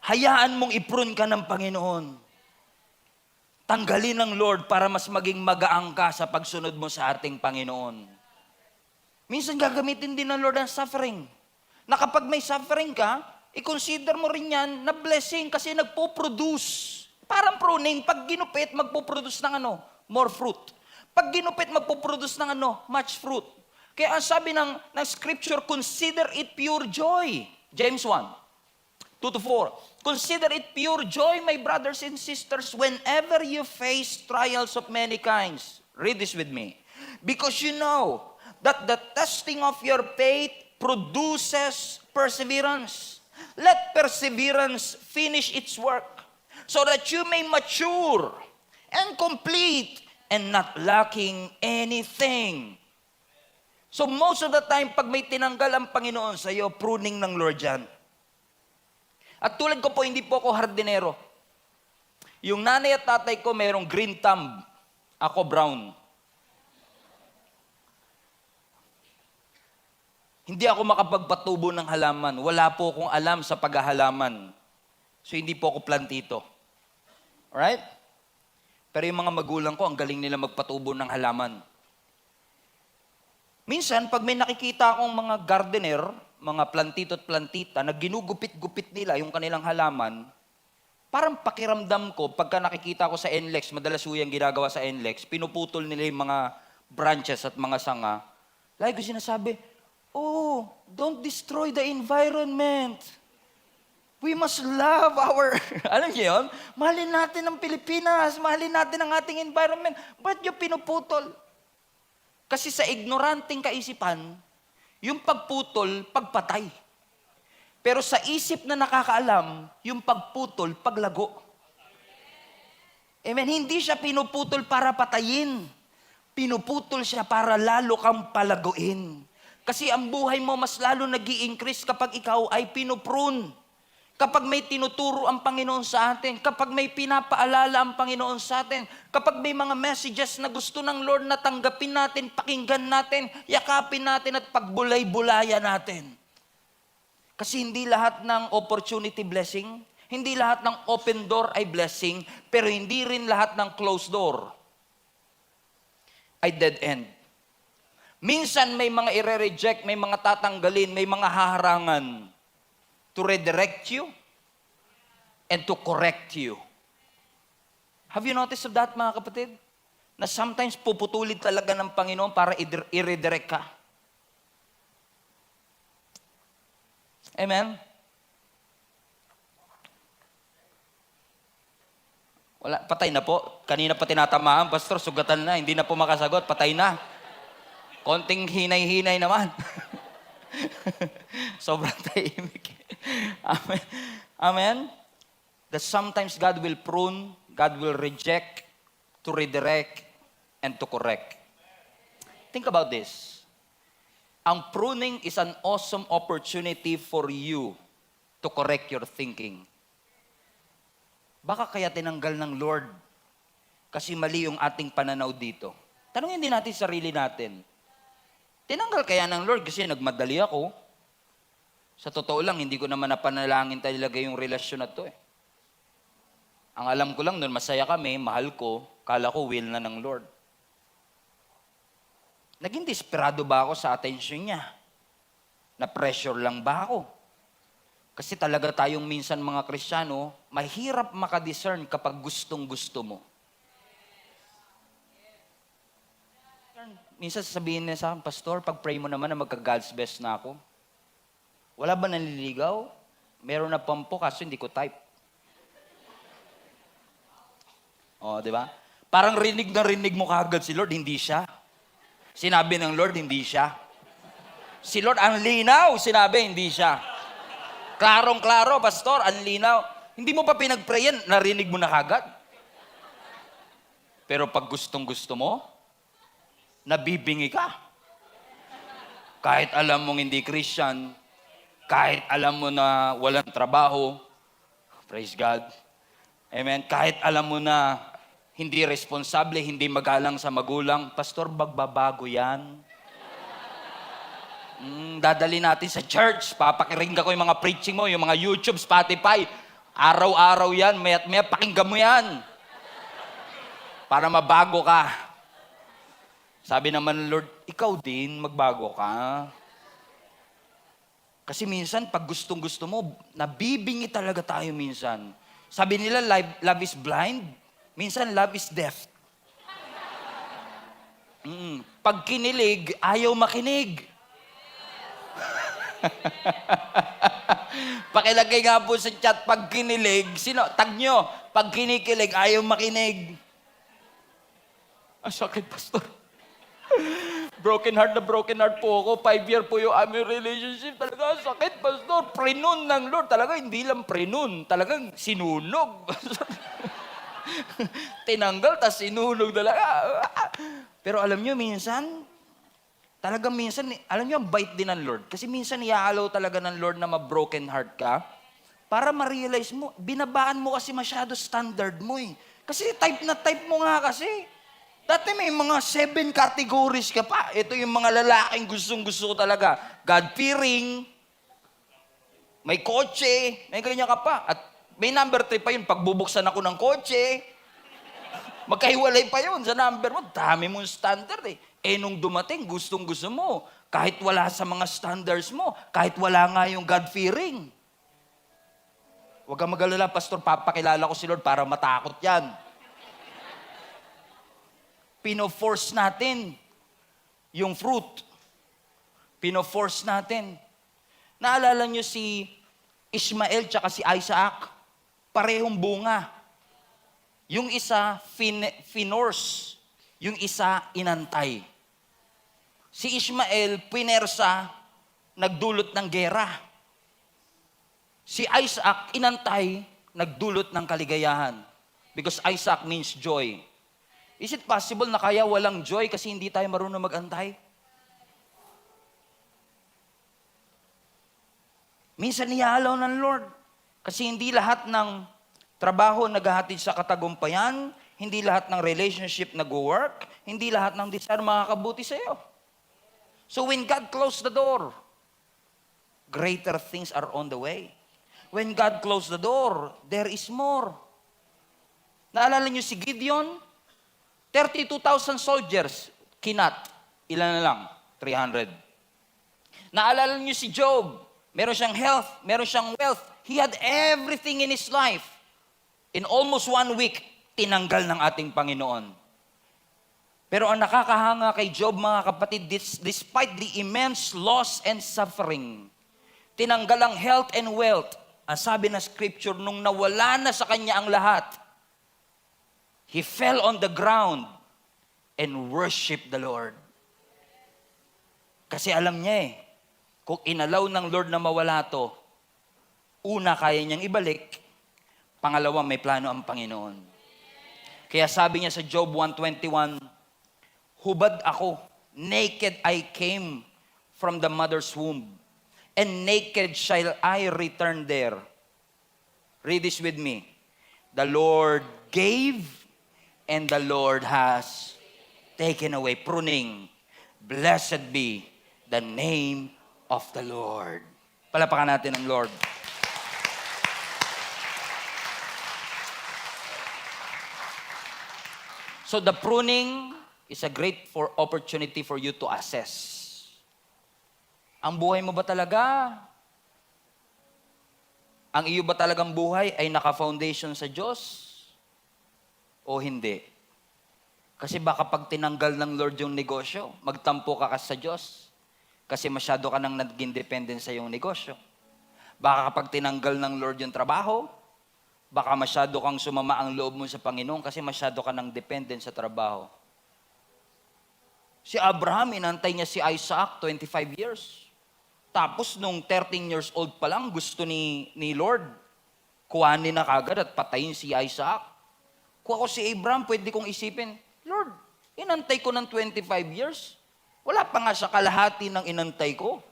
Hayaan mong i-prune ka ng Panginoon. Tanggalin ng Lord para mas maging magaang ka sa pagsunod mo sa ating Panginoon. Minsan gagamitin din ng Lord ang suffering. Na kapag may suffering ka, i-consider mo rin yan na blessing kasi nagpo-produce. Parang pruning, pag ginupit, magpo-produce ng more fruit. Pag ginupit, magpo-produce ng much fruit. Kaya ang sabi ng scripture, consider it pure joy. James 1. 2-4. Consider it pure joy, my brothers and sisters, whenever you face trials of many kinds. Read this with me. Because you know that the testing of your faith produces perseverance. Let perseverance finish its work, so that you may mature and complete and not lacking anything. So most of the time, pag may tinanggal ang Panginoon sa iyo, pruning ng Lord yan. At tulad ko po, hindi po ako hardinero. Yung nanay at tatay ko mayroong green thumb. Ako brown. Hindi ako makapagpatubo ng halaman. Wala po akong alam sa paghahalaman. So hindi po ako plantito. Alright? Pero yung mga magulang ko, ang galing nila magpatubo ng halaman. Minsan, pag may nakikita akong mga gardener, mga plantito at plantita, na ginugupit-gupit nila yung kanilang halaman, Parang pakiramdam ko, pagka nakikita ko sa NLEX, madalas yung ginagawa sa NLEX, pinuputol nila yung mga branches at mga sanga. Lagi ko sinasabi, oh, don't destroy the environment. We must love our, alam niyo yun? Mahalin natin ang Pilipinas, mahalin natin ang ating environment. Ba't yung pinuputol? Kasi sa ignoranting kaisipan, yung pagputol, pagpatay. Pero sa isip na nakakaalam, yung pagputol, paglago. Amen? Hindi siya pinuputol para patayin. Pinuputol siya para lalo kang palaguin. Kasi ang buhay mo mas lalo nag-i-increase kapag ikaw ay pinuprune. Kapag may tinuturo ang Panginoon sa atin, kapag may pinapaalala ang Panginoon sa atin, kapag may mga messages na gusto ng Lord na tanggapin natin, pakinggan natin, yakapin natin at pagbulay-bulaya natin. Kasi hindi lahat ng opportunity blessing, hindi lahat ng open door ay blessing, pero hindi rin lahat ng closed door ay dead end. Minsan may mga i-reject, may mga tatanggalin, may mga haharangan to redirect you and to correct you. Have you noticed of that, mga kapatid? Na sometimes puputulid talaga ng Panginoon para i-redirect ka. Amen? Wala, patay na po. Kanina pa tinatamaan, Pastor, sugatan na. Hindi na po makasagot, patay na. Konting hinay-hinay naman. Sobrang tahimik. Amen. Amen? That sometimes God will prune, God will reject, to redirect, and to correct. Think about this. Ang pruning is an awesome opportunity for you to correct your thinking. Baka kaya tinanggal ng Lord kasi mali yung ating pananaw dito. Tanungin din natin sarili natin. Tinanggal kaya ng Lord kasi nagmadali ako? Sa totoo lang, hindi ko naman napanalangin talaga yung relasyon na to eh. Ang alam ko lang nun, masaya kami, mahal ko, kala ko will na ng Lord. Naging desperado ba ako sa attention niya? Na-pressure lang ba ako? Kasi talaga tayong minsan mga Kristiyano, mahirap makadiscern kapag gustong-gusto mo. Minsan sasabihin niya sa akin, Pastor, pag-pray mo naman na magka-God's best na ako. Wala ba nanliligaw? Meron na pampo kaso hindi ko type. O, di ba? Parang rinig na rinig mo kagad si Lord, hindi siya. Sinabi ng Lord, hindi siya. Si Lord, ang linaw, sinabi, hindi siya. Klarong-klaro, Pastor, ang linaw. Hindi mo pa pinag-prayan, narinig mo na kagad. Pero pag gustong-gusto mo, nabibingi ka. Kahit alam mong hindi Christian, kahit alam mo na walang trabaho, praise God. Amen. Kahit alam mo na hindi responsable, hindi magalang sa magulang, Pastor, magbabago yan. Dadali natin sa church, papakiringgan ko yung mga preaching mo, yung mga YouTube, Spotify. Araw-araw yan, maya't maya, pakinggan mo yan. Para mabago ka. Sabi naman ng Lord, ikaw din, magbago ka. Kasi minsan, pag gustong-gusto mo, nabibingi talaga tayo minsan. Sabi nila, love is blind. Minsan, love is deaf. Pag kinilig, ayaw makinig. Pakilagay nga po sa chat, pag kinilig, tag nyo, pag kinikilig, ayaw makinig. Ang sakit, Pastor. Broken heart po ako. 5 year po yung aming relationship. Talaga, sakit, Pastor. Prinun ng Lord. Talaga, hindi lang prinun. Talagang sinunog. Tinanggal, tas sinunog talaga. Pero alam nyo, minsan, talagang minsan, alam nyo, ang bait din ng Lord. Kasi minsan, iaalaw talaga ng Lord na ma-broken heart ka para ma-realize mo, binabaan mo kasi masyado standard mo eh. Kasi type na type mo nga kasi. Dati may mga 7 categories ka pa. Ito yung mga lalaking gustong-gusto ko talaga. God-fearing, may kotse, may ganyan ka pa. At may number 3 pa yun, pagbubuksan ako ng kotse. Magkahiwalay pa yun sa number mo. Dami mong standard eh. Eh nung dumating, gustong-gusto mo. Kahit wala sa mga standards mo. Kahit wala nga yung God-fearing. Huwag kang mag-alala, Pastor, papakilala ko si Lord para matakot yan. Pino-force natin yung fruit. Pino-force natin. Naalala nyo si Ishmael tsaka si Isaac? Parehong bunga. Yung isa, finorce. Yung isa, inantay. Si Ishmael, pinersa, nagdulot ng gera. Si Isaac, inantay, nagdulot ng kaligayahan. Because Isaac means joy. Is it possible na kaya walang joy kasi hindi tayo marunong mag-antay? Minsan nihalaw ng Lord. Kasi hindi lahat ng trabaho naghahatid sa katagumpayan, hindi lahat ng relationship nag-work, hindi lahat ng desire makakabuti sa iyo. So when God closed the door, greater things are on the way. When God closed the door, there is more. Naalala niyo si Gideon? 32,000 soldiers, kinat. Ilan na lang? 300. Naalala niyo si Job? Meron siyang health, meron siyang wealth. He had everything in his life. In almost 1 week, tinanggal ng ating Panginoon. Pero ang nakakahanga kay Job, mga kapatid, despite the immense loss and suffering, tinanggal ang health and wealth. Ang sabi ng scripture, nung nawala na sa kanya ang lahat, he fell on the ground and worshiped the Lord. Kasi alam niya kung inalaw ng Lord na mawala to, una, kaya niyang ibalik. Pangalawa, may plano ang Panginoon. Kaya sabi niya sa Job 1:21, hubad ako, naked I came from the mother's womb, and naked shall I return there. Read this with me. The Lord gave, and the Lord has taken away. Pruning. Blessed be the name of the Lord. Palapakan natin ang Lord. So the pruning is a great opportunity for you to assess. Ang buhay mo ba talaga? Ang iyo ba talagang buhay ay naka-foundation sa Diyos? O hindi? Kasi baka pag tinanggal ng Lord yung negosyo, magtampo ka sa Diyos. Kasi masyado ka nang naging dependent sa yung negosyo. Baka kapag tinanggal ng Lord yung trabaho, baka masyado kang sumama ang loob mo sa Panginoon kasi masyado ka nang dependent sa trabaho. Si Abraham, inantay niya si Isaac 25 years. Tapos nung 13 years old pa lang, gusto ni Lord, kuhanin na kagad at patayin si Isaac. Kung ako si Abraham, pwede kong isipin, Lord, inantay ko ng 25 years. Wala pa nga sa kalahati ng inantay ko.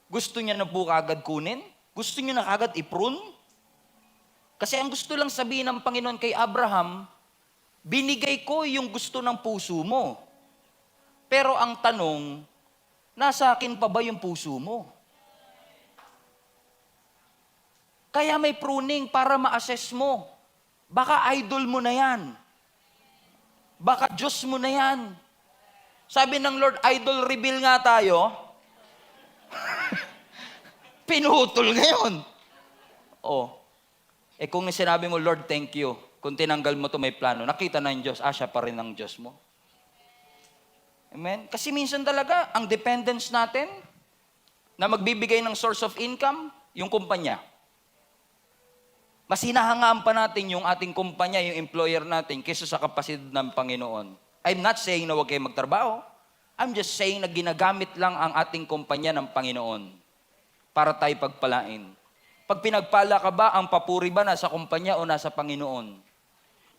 Gusto niya na po kagad kunin? Gusto niya na kagad i-prune? Kasi ang gusto lang sabihin ng Panginoon kay Abraham, binigay ko yung gusto ng puso mo. Pero ang tanong, nasa akin pa ba yung puso mo? Kaya may pruning para ma-assess mo. Baka idol mo na yan. Baka Diyos mo na yan. Sabi ng Lord, idol reveal nga tayo. Pinutol ngayon. Kung sinabi mo, Lord, thank you. Kung tinanggal mo to may plano. Nakita na yung Diyos, siya pa rin ang Diyos mo. Amen? Kasi minsan talaga, ang dependence natin na magbibigay ng source of income, yung kumpanya. Mas hinahangaan pa natin yung ating kumpanya, yung employer natin, kaysa sa kapasidad ng Panginoon. I'm not saying na huwag kayo magtrabaho. I'm just saying na ginagamit lang ang ating kumpanya ng Panginoon para tayo pagpalain. Pag pinagpala ka ba, ang papuri ba nasa kumpanya o nasa Panginoon?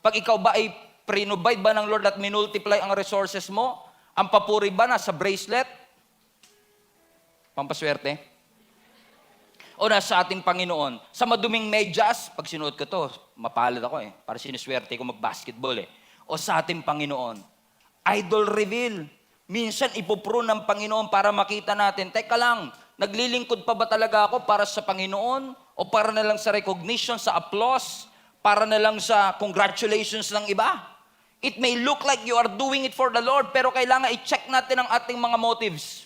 Pag ikaw ba ay prinobide ba ng Lord at minultiply ang resources mo, ang papuri ba nasa bracelet? Pampaswerte? O nasa ating Panginoon? Sa maduming medyas, pag sinuot ko to, mapalad ako para siniswerte ko mag-basketball O sa ating Panginoon? Idol reveal. Minsan ipupro ng Panginoon para makita natin, teka lang, naglilingkod pa ba talaga ako para sa Panginoon? O para na lang sa recognition, sa applause? Para na lang sa congratulations ng iba? It may look like you are doing it for the Lord, pero kailangan i-check natin ang ating mga motives.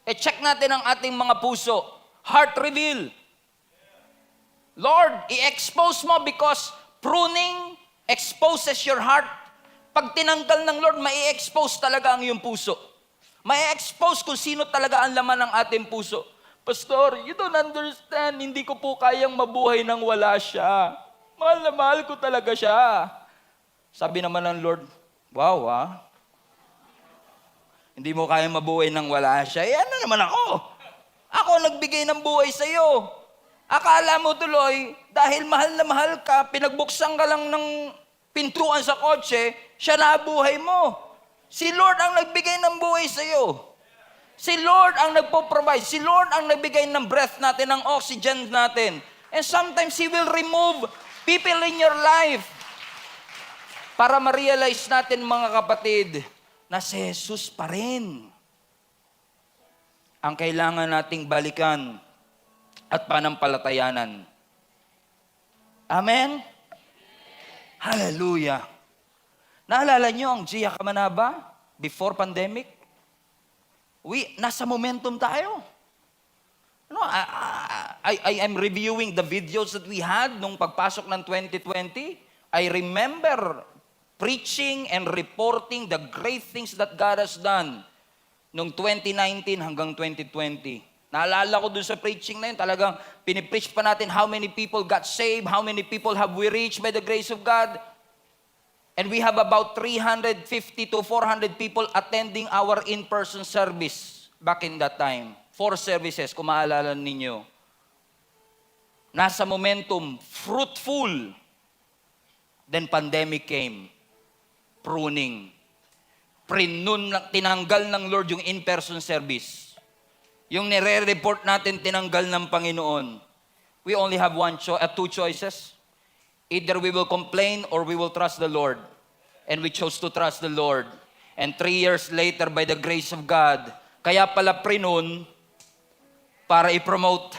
I-check natin ang ating mga puso. Heart reveal. Lord, i-expose mo because pruning exposes your heart. Pag tinanggal ng Lord, mai-expose talaga ang iyong puso. Mai-expose kung sino talaga ang laman ng ating puso. Pastor, you don't understand. Hindi ko po kayang mabuhay nang wala siya. Mahal na mahal ko talaga siya. Sabi naman ng Lord, wow hindi mo kayang mabuhay nang wala siya. Eh ano naman ako? Ako nagbigay ng buhay sa iyo. Akala mo tuloy, dahil mahal na mahal ka, pinagbuksan ka lang ng pintuan sa kotse, siya na buhay mo. Si Lord ang nagbigay ng buhay sa iyo. Si Lord ang nagpo-provide. Si Lord ang nagbigay ng breath natin, ng oxygen natin. And sometimes He will remove people in your life para ma-realize natin, mga kapatid, na si Jesus pa rin ang kailangan nating balikan at panampalatayanan. Amen? Hallelujah. Naalala niyo ang Gia Kamanaba before pandemic? Nasa momentum tayo. No, I am reviewing the videos that we had nung pagpasok ng 2020. I remember preaching and reporting the great things that God has done nung 2019 hanggang 2020. Naalala ko dun sa preaching na yun, talagang pinipreach pa natin how many people got saved, how many people have we reached by the grace of God. And we have about 350 to 400 people attending our in-person service back in that time. 4 services, kung maalala ninyo. Nasa momentum, fruitful. Then pandemic came. Pruning. Tinanggal ng Lord yung in-person service. Yung nire-report natin, tinanggal ng Panginoon. We only have two choices. Either we will complain or we will trust the Lord. And we chose to trust the Lord. And 3 years later, by the grace of God, kaya pala prinun para i-promote.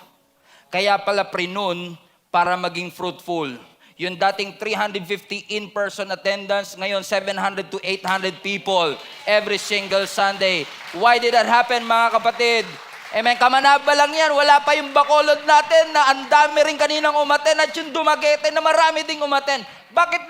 Kaya pala prinun para maging fruitful. Yung dating 350 in-person attendance, ngayon 700 to 800 people every single Sunday. Why did that happen, mga kapatid? Amen. Kamanaba lang yan. Wala pa yung Bacolod natin na ang dami rin kaninang umaten at yung Dumaguete na marami ding umaten. Bakit